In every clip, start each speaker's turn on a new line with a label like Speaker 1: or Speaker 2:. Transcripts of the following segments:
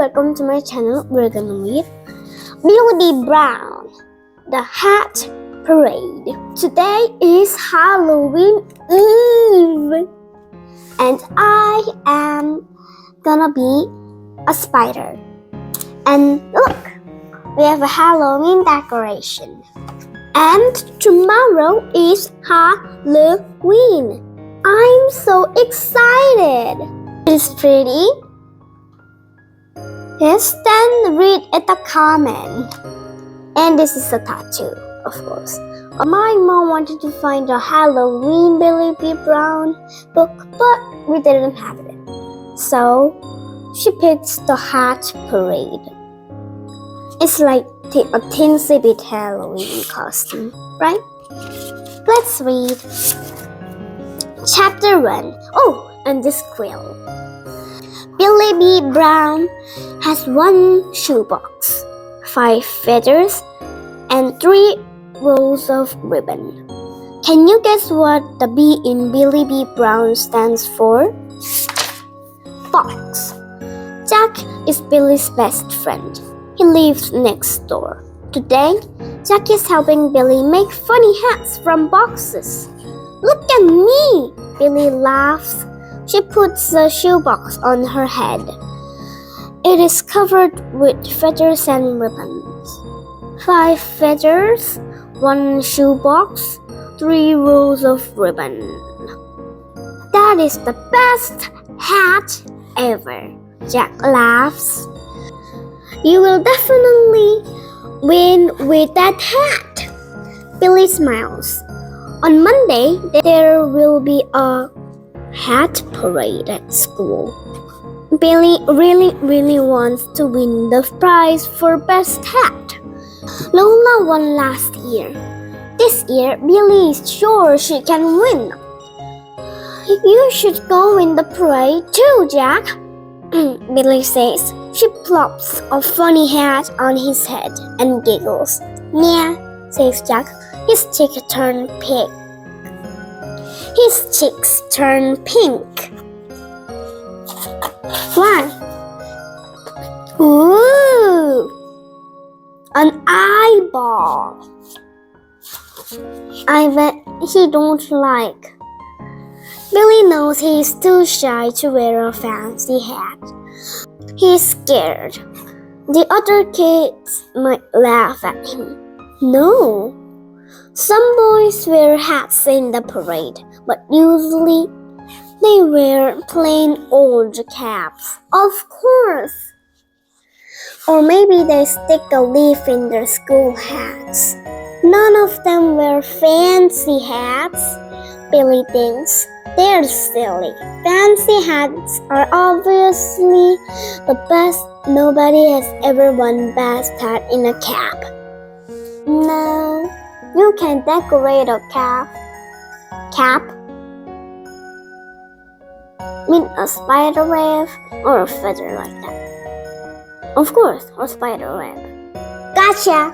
Speaker 1: welcome to my channel. We're gonna meet Billie B Brown, the Hat Parade. Today is Halloween Eve, and I am gonna be a spider. And look, we have a Halloween decoration. And tomorrow is Halloween. I'm so excited. It's pretty. Yes, then read at the comment. And this is a tattoo, of course. My mom wanted to find a Halloween Billie B Brown book, but we didn't have it. So she picked the Hat Parade. It's like a teensy bit Halloween costume, right? Let's read. Chapter 1. Oh, and this quill. Billie B Brown has 1 shoebox, 5 feathers, and 3 rows of ribbon. Can you guess what the B in Billie B Brown stands for? Box. Jack is Billie's best friend. He lives next door. Today, Jack is helping Billie make funny hats from boxes. Look at me! Billie laughs. She puts the shoebox on her head. It is covered with feathers and ribbons. 5 feathers, 1 shoebox, 3 rows of ribbon. That is the best hat ever, Jack laughs. You will definitely win with that hat. Billie smiles. On Monday, there will be a hat parade at school. Billie really wants to win the prize for best hat. Lola won last year. This year, Billie is sure she can win. You should go in the parade too, Jack, Billie says. She plops a funny hat on his head and giggles. Yeah, says Jack. His cheeks turn pink. Why? Ooh! An eyeball. I bet he don't like. Billie knows he's too shy to wear a fancy hat. He's scared. The other kids might laugh at him. No. Some boys wear hats in the parade, but usually they wear plain old caps. Of course. Or maybe they stick a leaf in their school hats. None of them wear fancy hats, Billie thinks. They're silly. Fancy hats are obviously the best. Nobody has ever won best hat in a cap. No, you can decorate a cap with a spider web or a feather like that. Of course, a spider web. Gotcha!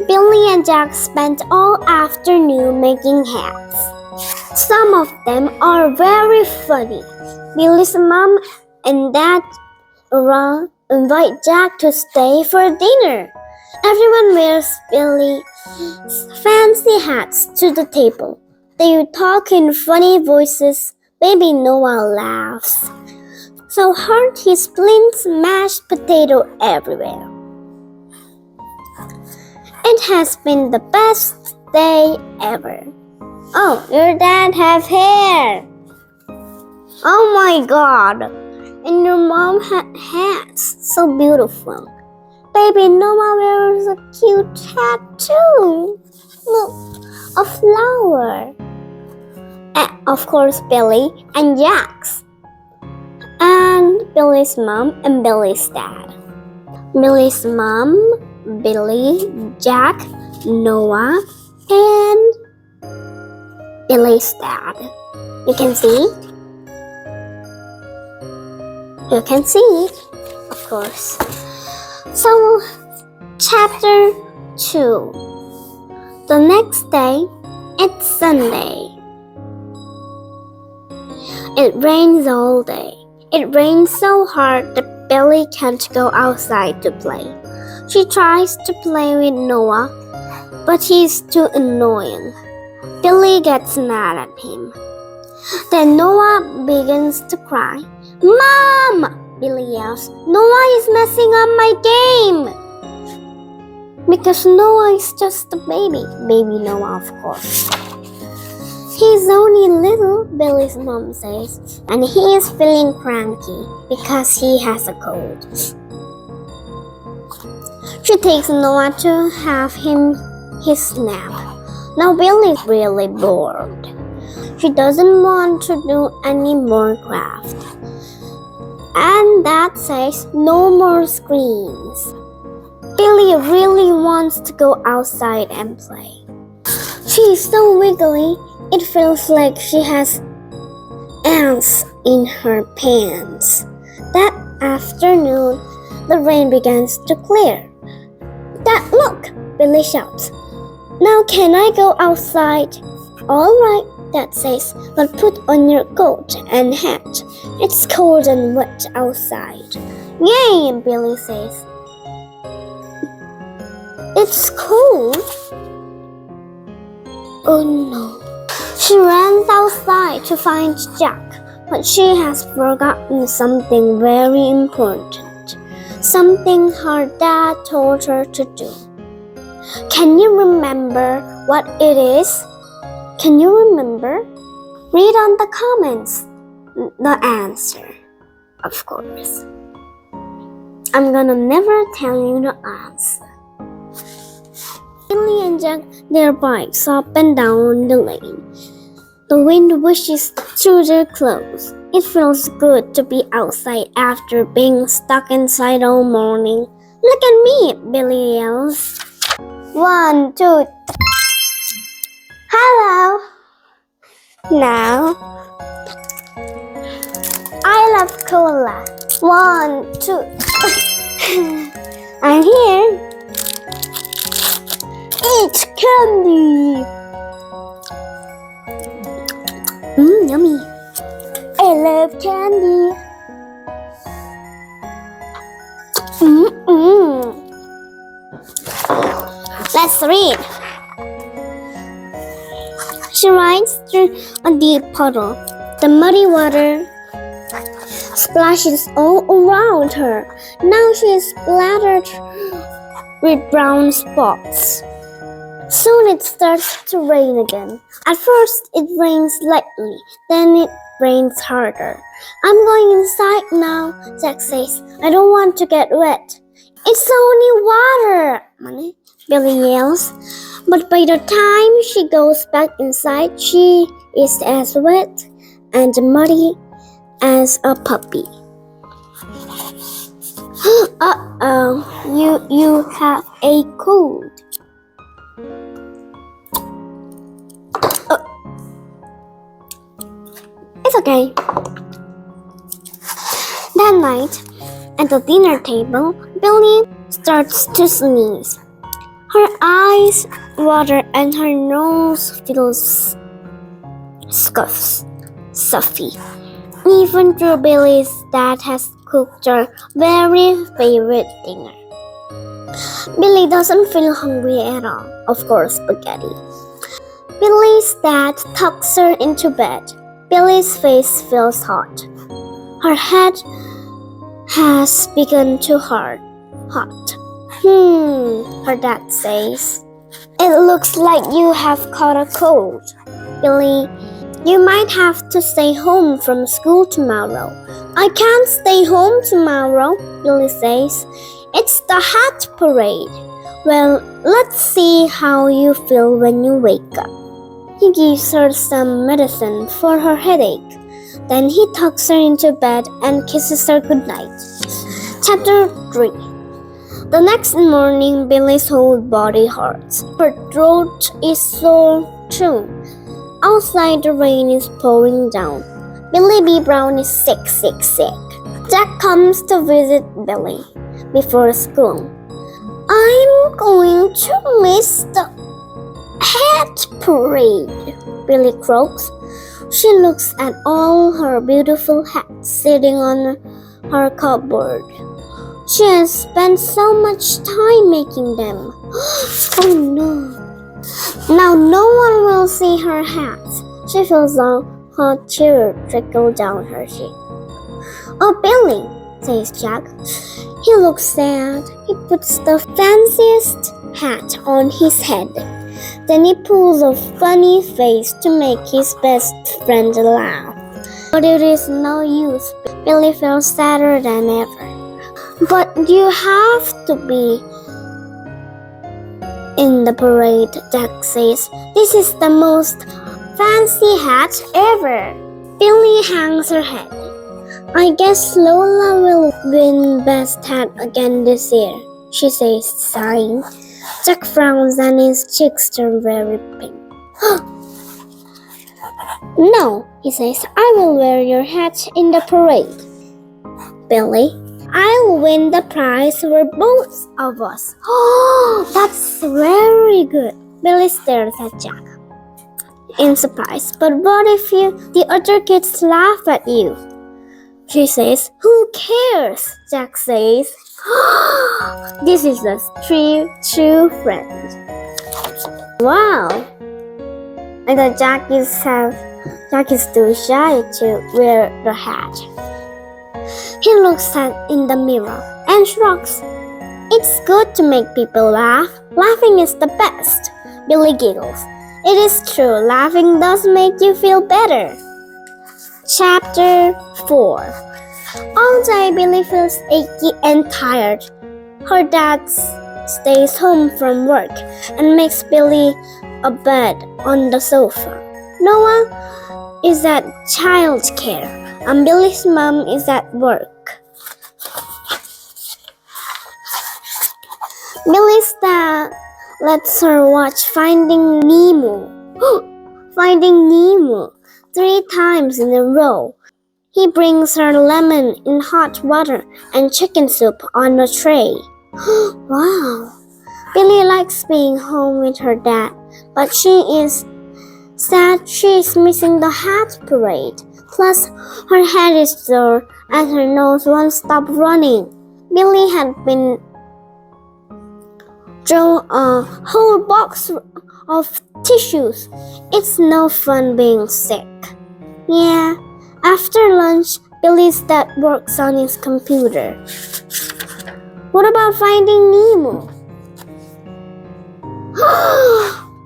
Speaker 1: Billie and Jack spent all afternoon making hats. Some of them are very funny. Billie's mom and dad invite Jack to stay for dinner. Everyone wears Billie's fancy hats to the table. They talk in funny voices. Baby Noah laughs so hard he splints mashed potato everywhere. It has been the best day ever. Oh, your dad has hair. Oh my God. And your mom had hats. So beautiful. Baby Noah wears a cute hat too. Look, a flower. And of course, Billie and Jack's. And Billie's mom and Billie's dad. Billie's mom, Billie, Jack, Noah, and Billie's dad. You can see? You can see, of course. So, chapter 2. The next day, it's Sunday. It rains all day. It rained so hard that Billie can't go outside to play. She tries to play with Noah, but he's too annoying. Billie gets mad at him. Then Noah begins to cry. Mom! Billie yells. Noah is messing up my game! Because Noah is just a baby. Baby Noah, of course. He's only little, Billie's mom says, and he is feeling cranky because he has a cold. She takes Noah to have his nap. Now Billie's really bored. She doesn't want to do any more craft. And Dad says no more screens. Billie really wants to go outside and play. She is so wiggly, it feels like she has ants in her pants. That afternoon, the rain begins to clear. Dad, look! Billie shouts. Now can I go outside? All right, Dad says, but put on your coat and hat. It's cold and wet outside. Yay, Billie says. It's cold. Oh no. She runs outside to find Jack, but she has forgotten something very important. Something her dad told her to do. Can you remember what it is? Can you remember? Read on the comments the answer, of course. I'm gonna never tell you the answer. Billie and Jack their bikes up and down the lane. The wind whishes through their clothes. It feels good to be outside after being stuck inside all morning. Look at me, Billie yells. 1, 2, 3. Hello. Now, I love cola. 1, 2. I'm here. Eat candy. Yummy. I love candy. Let's read. She rides through a deep puddle. The muddy water splashes all around her. Now she is splattered with brown spots. Soon it starts to rain again. At first it rains lightly, then it rains harder. I'm going inside now, Jack says. I don't want to get wet. It's only water, Billie yells. But by the time she goes back inside, she is as wet and muddy as a puppy. Uh-oh, you have a cold. It's okay. That night, at the dinner table, Billie starts to sneeze. Her eyes water and her nose feels stuffy. Even though Billie's dad has cooked her very favorite dinner. Billie doesn't feel hungry at all. Of course, spaghetti. Billie's dad tucks her into bed. Billie's face feels hot. Her head has begun to hot. Her dad says. It looks like you have caught a cold. Billie, you might have to stay home from school tomorrow. I can't stay home tomorrow, Billie says. It's the hat parade. Well, let's see how you feel when you wake up. He gives her some medicine for her headache. Then he tucks her into bed and kisses her goodnight. Chapter 3. The next morning, Billie's whole body hurts. Her throat is sore too. Outside, the rain is pouring down. Billie B Brown is sick. Jack comes to visit Billie before school. I'm going to miss the hat parade, Billie croaks. She looks at all her beautiful hats sitting on her cupboard. She has spent so much time making them. Oh no. Now no one will see her hat. She feels a hot tear trickle down her cheek. Oh, Billy, says Jack. He looks sad. He puts the fanciest hat on his head. Then he pulls a funny face to make his best friend laugh. But it is no use. Billy feels sadder than ever. But you have to be in the parade, Jack says. This is the most fancy hat ever. Billy hangs her head. I guess Lola will win best hat again this year, she says, sighing. Jack frowns and his cheeks turn very pink. No, he says, I will wear your hat in the parade. Billy, I'll win the prize for both of us. Oh, that's very good. Billy stares at Jack in surprise. But what if the other kids laugh at you? She says, who cares? Jack says, this is a true friend. Wow! I thought Jack is too shy to wear the hat. He looks in the mirror and shrugs. It's good to make people laugh. Laughing is the best. Billy giggles. It is true, laughing does make you feel better. Chapter 4. All day Billy feels achy and tired. Her dad stays home from work and makes Billy a bed on the sofa. Noah is at childcare and Billy's mom is at work. Billy's dad lets her watch Finding Nemo. Finding Nemo 3 times in a row. He brings her lemon in hot water and chicken soup on a tray. Wow! Billy likes being home with her dad, but she is sad she is missing the hat parade. Plus, her head is sore and her nose won't stop running. Billy had been through a whole box of tissues. It's no fun being sick. Yeah, after lunch, Billy's dad works on his computer. What about Finding Nemo?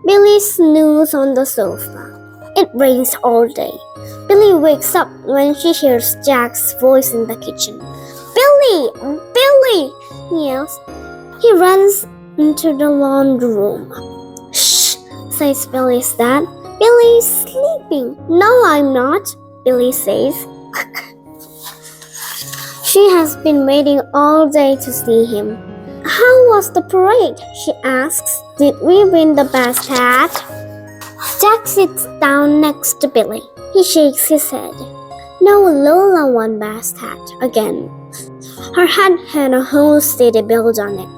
Speaker 1: Billy snoozes on the sofa. It rains all day. Billy wakes up when she hears Jack's voice in the kitchen. Billy! Billy! He yells. He runs into the laundry room. Shh, says Billy's dad. Billy's sleeping. No, I'm not, Billy says. She has been waiting all day to see him. How was the parade? She asks. Did we win the best hat? Jack sits down next to Billy. He shakes his head. No, Lola won best hat again. Her hat had a whole city built on it.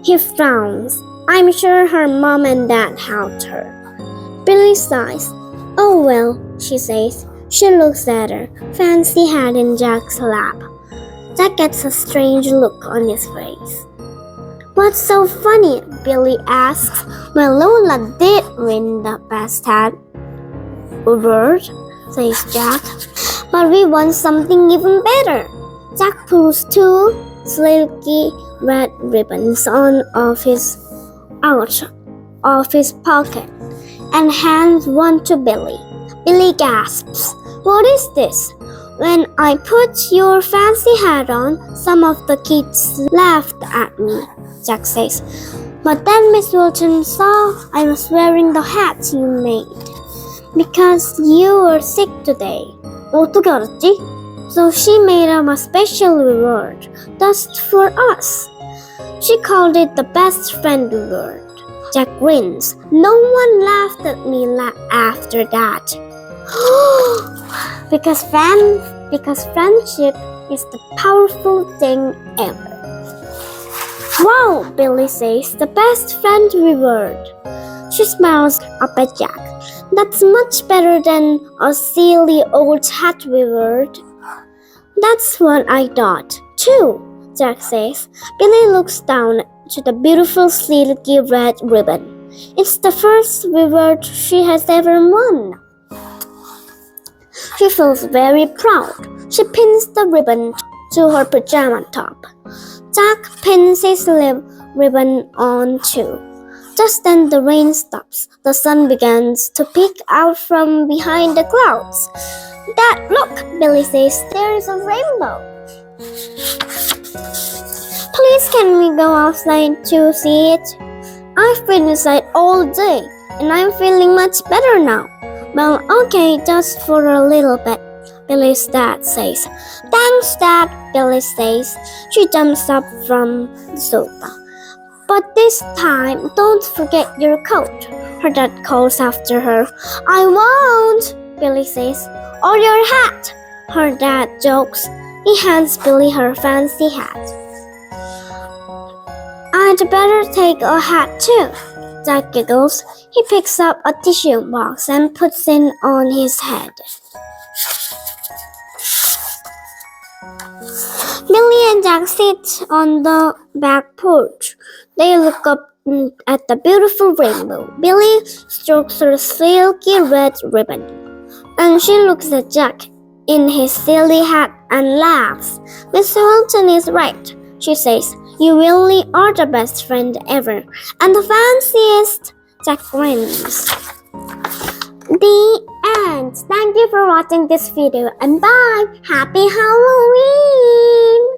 Speaker 1: He frowns. I'm sure her mom and dad helped her. Billy sighs. Oh well, she says. She looks at her fancy hat in Jack's lap. Jack gets a strange look on his face. What's so funny? Billy asks. Well, Lola did win the best hat award, says Jack. But we want something even better. Jack pulls 2 silky red ribbons out of his pocket and hands one to Billy. Billy gasps. What is this? When I put your fancy hat on, some of the kids laughed at me, Jack says. But then Miss Wilton saw I was wearing the hat you made. Because you were sick today. 어떻게 알았지? So she made up a special reward, just for us. She called it the best friend reward. Jack grins. No one laughed at me after that. because friendship is the powerful thing ever. Wow, Billy says, the best friend reward. She smiles up at Jack. That's much better than a silly old hat reward. That's what I thought, too, Jack says. Billy looks down to the beautiful silky red ribbon. It's the first reward she has ever won. She feels very proud. She pins the ribbon to her pajama top. Jack pins his ribbon on too. Just then the rain stops. The sun begins to peek out from behind the clouds. Dad, look, Billy says, there is a rainbow. Please can we go outside to see it? I've been inside all day and I'm feeling much better now. Well, okay, just for a little bit, Billy's dad says. Thanks, Dad, Billy says. She jumps up from the sofa. But this time, don't forget your coat, her dad calls after her. I won't, Billy says. Or your hat, her dad jokes. He hands Billy her fancy hat. I'd better take a hat too, Jack giggles. He picks up a tissue box and puts it on his head. Billy and Jack sit on the back porch. They look up at the beautiful rainbow. Billy strokes her silky red ribbon, and she looks at Jack in his silly hat and laughs. Miss Walton is right, she says. You really are the best friend ever, and the fanciest. Jack grins. The end. Thank you for watching this video, and bye. Happy Halloween.